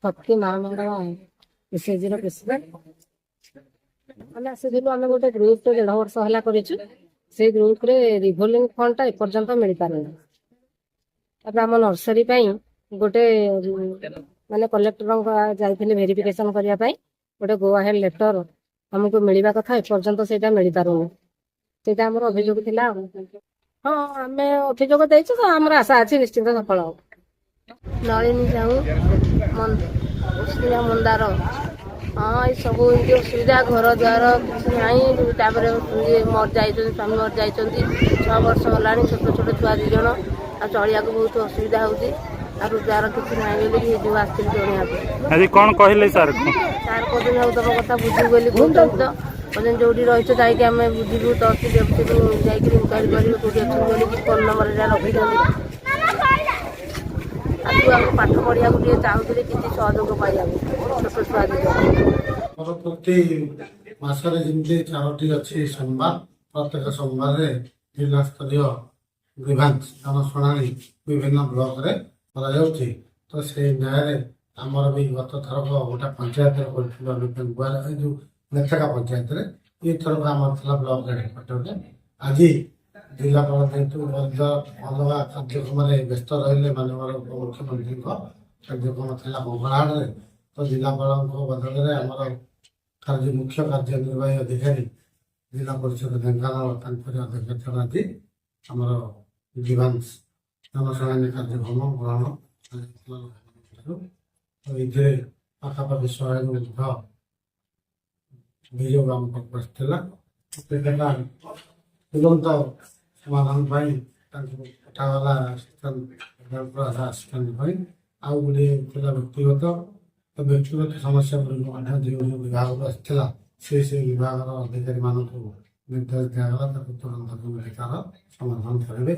ଶକ୍ତି ମହାମଣ୍ଡଳ ଏସ୍ଏଚ୍ଜିର president. ଆମେ ଆସିଥିଲୁ, ଆମେ ଗୋଟେ ଗ୍ରୁପ୍ଟେ 1.5 ବର୍ଷ ହେଲା କରିଛୁ। ସେଇ ଗ୍ରୁପ୍ରେ ରିଭଲ୍ଭିଂ ଫଣ୍ଡଟା ଏପର୍ଯ୍ୟନ୍ତ ମିଳିପାରୁନି। ତାପରେ ଆମ ନର୍ସରୀ ପାଇଁ ଗୋଟେ ମାନେ କଲେକ୍ଟରଙ୍କ ଯାଇଥିଲେ ଭେରିଫିକେସନ କରିବା ପାଇଁ, ଗୋଟେ ଗୋ ଆହେଡ୍ ଲେଟର ଆମକୁ ମିଳିବା କଥା, ଏପର୍ଯ୍ୟନ୍ତ ସେଇଟା ମିଳିପାରୁନି। ସେଇଟା ଆମର ଅଭିଯୋଗ ଥିଲା। ହଁ, ଆମେ ଅଭିଯୋଗ ଦେଇଛୁ ତ, ଆମର ଆଶା ଅଛି ନିଶ୍ଚିନ୍ତ ସଫଳ ହବ। ନଳିନୀ ସାହୁ, ମନ୍ଦାର। ହଁ, ଏଇ ସବୁ ଏମିତି ଅସୁବିଧା, ଘର ଦ୍ୱାର କିଛି ନାହିଁ। ତାପରେ ମରିଯାଇଛନ୍ତି, ସ୍ୱାମୀ ମରିଯାଇଛନ୍ତି, 6 ବର୍ଷ ହେଲାଣି, ଛୋଟ ଛୋଟ ଛୁଆ 2 ଜଣ। ଆଉ ଚଳିବାକୁ ବହୁତ ଅସୁବିଧା ହଉଛି। ଆଉ ରୋଜଗାର କିଛି ନାହିଁ ବୋଲି ଯୋଉ ଆସିଥିଲି ଜଣେଇବାକୁ। ଆଜି କ'ଣ କହିଲେ ସାର୍? ସାର୍ କହୁଛନ୍ତି ହଉ ତମ କଥା ବୁଝିବୁ ବୋଲି କହୁଛନ୍ତି ତ। କହୁଛନ୍ତି ଯୋଉଠି ରହିଛ ଯାଇକି ଆମେ ବୁଝିବୁ, ତହସିଲ ଅଫିସରୁ ଯାଇକି ଇନକ୍ୱାରି କରିବୁ କୋଉଠି ଅଛନ୍ତି ବୋଲିକି ଫୋନ ନମ୍ବର ଏଟା ରଖିଛନ୍ତି। ଆଉ ଛୁଆଙ୍କୁ ପାଠ ପଢିବାକୁ ଟିକେ ଚାହୁଁଥିଲେ କିଛି ସହଯୋଗ ପାଇବାକୁ, ଛୋଟ ଛୁଆ 2 ଜଣ। ପ୍ରତି ମାସରେ ଯେମିତି 4ଟି ଅଛି ସୋମବାର, ପ୍ରତ୍ୟେକ ସୋମବାରରେ ଜିଲ୍ଲାସ୍ତରୀୟ ଗ୍ରିଭାନ୍ସ ଜନଶୁଣାଣି ବିଭିନ୍ନ ବ୍ଲକରେ କରାଯାଉଛି। ତ ସେଇ ନ୍ୟାୟରେ ଆମର ବି ଗତ ଥରକ ଗୋଟେ ପଞ୍ଚାୟତରେ କରିଥିଲୁ, ଏ ଯୋଉ ଲେଖାକା ପଞ୍ଚାୟତରେ। ଏଇଥରକ ଆମର ଥିଲା ବ୍ଲକ ହେଡକ୍ୱାର୍ଟରରେ। ଆଜି ଜିଲ୍ଲାପାଳ ଯେହେତୁ ଅଲଗା କାର୍ଯ୍ୟକ୍ରମରେ ବ୍ୟସ୍ତ ରହିଲେ, ମାନନୀୟ ଉପମୁଖ୍ୟମନ୍ତ୍ରୀଙ୍କ କାର୍ଯ୍ୟକ୍ରମ ଥିଲା ମଙ୍ଗଳହାଟରେ, ତ ଜିଲ୍ଲାପାଳଙ୍କ ବଦଳରେ ଆମର ମୁଖ୍ୟ କାର୍ଯ୍ୟନିର୍ବାହୀ ଅଧିକାରୀ ଜିଲ୍ଲା ପରିଷଦ ଢେଙ୍କାନାଳ, ତାଙ୍କରି ଅଧ୍ୟକ୍ଷତାରେ ଆଜି ଆମର ଗ୍ରିଭାନ୍ସ ଜନଶୁଣାଣି କାର୍ଯ୍ୟକ୍ରମ ଗ୍ରହଣ ଏଥିରେ ପାଖାପାଖି 100ରୁ ଉର୍ଦ୍ଧ୍ୱ ଅଭିଯୋଗ ଆମ ପାଖକୁ ଆସିଥିଲା। ତୁରନ୍ତ ସମାଧାନ ପାଇଁ ତାଙ୍କୁ ପଠାଗଲା ଆସିଷ୍ଟାଣ୍ଟ ପାଇଁ। ଆଉ ଗୁଡ଼ିଏ ଥିଲା ବ୍ୟକ୍ତିଗତ ସମସ୍ୟା ଗୁଡ଼ିକ ମଧ୍ୟ ଯେଉଁ ଯେଉଁ ବିଭାଗରୁ ଆସିଥିଲା, ସେ ବିଭାଗର ଅଧିକାରୀମାନଙ୍କୁ ନିର୍ଦ୍ଦେଶ ଦିଆଗଲା ତାକୁ ତୁରନ୍ତ ତାର ସମାଧାନ କରିବେ।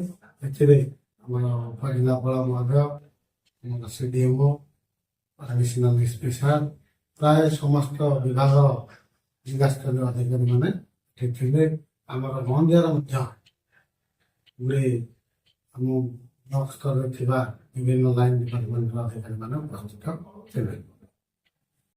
ଏଥିରେ ଆମର ଉପଜିଲ୍ଲାପାଳ ମହୋଦୟ, ଆମର CDMO, ଆଡିସନାଲ ଇନ୍ସପେକ୍ଟର, ପ୍ରାୟ ସମସ୍ତ ବିଭାଗର ଜିଲ୍ଲାସ୍ତରୀୟ ଅଧିକାରୀମାନେ ଏଠି ଥିଲେ। ଆମର ଗଞ୍ଜାମରେ ମଧ୍ୟ ଗୁଡ଼ିଏ ଆମ ବ୍ଲକ ସ୍ତରରେ ଥିବା ବିଭିନ୍ନ ଲାଇନ୍ ଡିପାର୍ଟମେଣ୍ଟର ଅଧିକାରୀମାନେ ଉପସ୍ଥିତ ଥିଲେ।